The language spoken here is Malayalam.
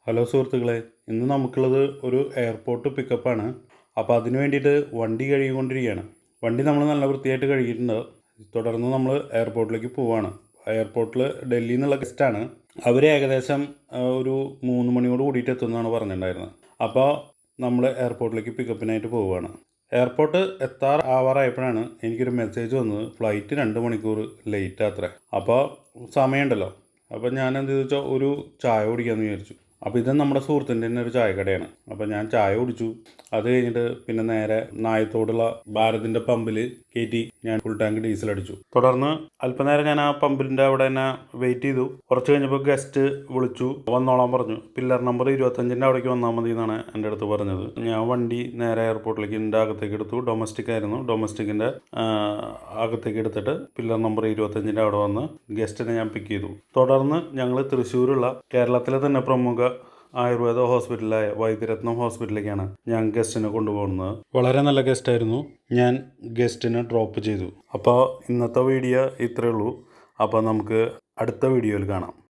ഹലോ സുഹൃത്തുക്കളെ, ഇന്ന് നമുക്കുള്ളത് ഒരു എയർപോർട്ട് പിക്കപ്പാണ്. അപ്പോൾ അതിന് വേണ്ടിയിട്ട് വണ്ടി കഴുകിക്കൊണ്ടിരിക്കുകയാണ്. വണ്ടി നമ്മൾ നല്ല വൃത്തിയായിട്ട് കഴുകിയിട്ടുണ്ട്. തുടർന്ന് നമ്മൾ എയർപോർട്ടിലേക്ക് പോവുകയാണ്. എയർപോർട്ടിൽ ഡൽഹിയിൽ നിന്നുള്ള ഗസ്റ്റാണ്. അവർ ഏകദേശം ഒരു 3 മണിയോട് കൂടിയിട്ട് എത്തുമെന്നാണ് പറഞ്ഞിട്ടുണ്ടായിരുന്നത്. അപ്പോൾ നമ്മൾ എയർപോർട്ടിലേക്ക് പിക്കപ്പിനായിട്ട് പോവുകയാണ്. എയർപോർട്ട് ആവാറായപ്പോഴാണ് എനിക്കൊരു മെസ്സേജ് വന്നത്, ഫ്ലൈറ്റ് 2 മണിക്കൂർ ലേറ്റ് അത്രേ. അപ്പോൾ സമയമുണ്ടല്ലോ. അപ്പോൾ ഞാൻ എന്ത് ചോദിച്ചാൽ ഒരു ചായ കുടിക്കാമെന്ന് വിചാരിച്ചു. അപ്പോൾ ഇത് നമ്മുടെ സുഹൃത്തിൻ്റെ തന്നെ ഒരു ചായക്കടയാണ്. അപ്പോൾ ഞാൻ ചായ കുടിച്ചു. അത് കഴിഞ്ഞിട്ട് പിന്നെ നേരെ നായത്തോടുള്ള ഭാരതിൻ്റെ പമ്പിൽ കയറ്റി ഞാൻ ഫുൾ ടാങ്ക് ഡീസൽ അടിച്ചു. തുടർന്ന് അല്പനേരം ഞാൻ ആ പമ്പിൻ്റെ അവിടെ തന്നെ വെയിറ്റ് ചെയ്തു. കുറച്ച് കഴിഞ്ഞപ്പോൾ ഗസ്റ്റ് വിളിച്ചു, വന്നോളാൻ പറഞ്ഞു. പില്ലർ നമ്പർ 25-ൻ്റെ അവിടേക്ക് വന്നാൽ മതി എന്നാണ് എൻ്റെ അടുത്ത് പറഞ്ഞത്. ഞാൻ വണ്ടി നേരെ എയർപോർട്ടിലേക്ക് എൻ്റെ അകത്തേക്ക് എടുത്തു. ഡൊമസ്റ്റിക് ആയിരുന്നു. ഡൊമസ്റ്റിക്കിൻ്റെ അകത്തേക്ക് എടുത്തിട്ട് പില്ലർ നമ്പർ 25-ൻ്റെ അവിടെ വന്ന് ഗസ്റ്റിനെ ഞാൻ പിക്ക് ചെയ്തു. തുടർന്ന് ഞങ്ങൾ തൃശ്ശൂരുള്ള കേരളത്തിലെ തന്നെ പ്രമുഖ ആയുർവേദ ഹോസ്പിറ്റലായ വൈദ്യരത്നം ഹോസ്പിറ്റലിലേക്കാണ് ഞാൻ ഗസ്റ്റിനെ കൊണ്ടുപോകുന്നത്. വളരെ നല്ല ഗസ്റ്റായിരുന്നു. ഞാൻ ഗസ്റ്റിനെ ഡ്രോപ്പ് ചെയ്തു. അപ്പോൾ ഇന്നത്തെ വീഡിയോ ഇത്രയേ ഉള്ളൂ. അപ്പോൾ നമുക്ക് അടുത്ത വീഡിയോയിൽ കാണാം.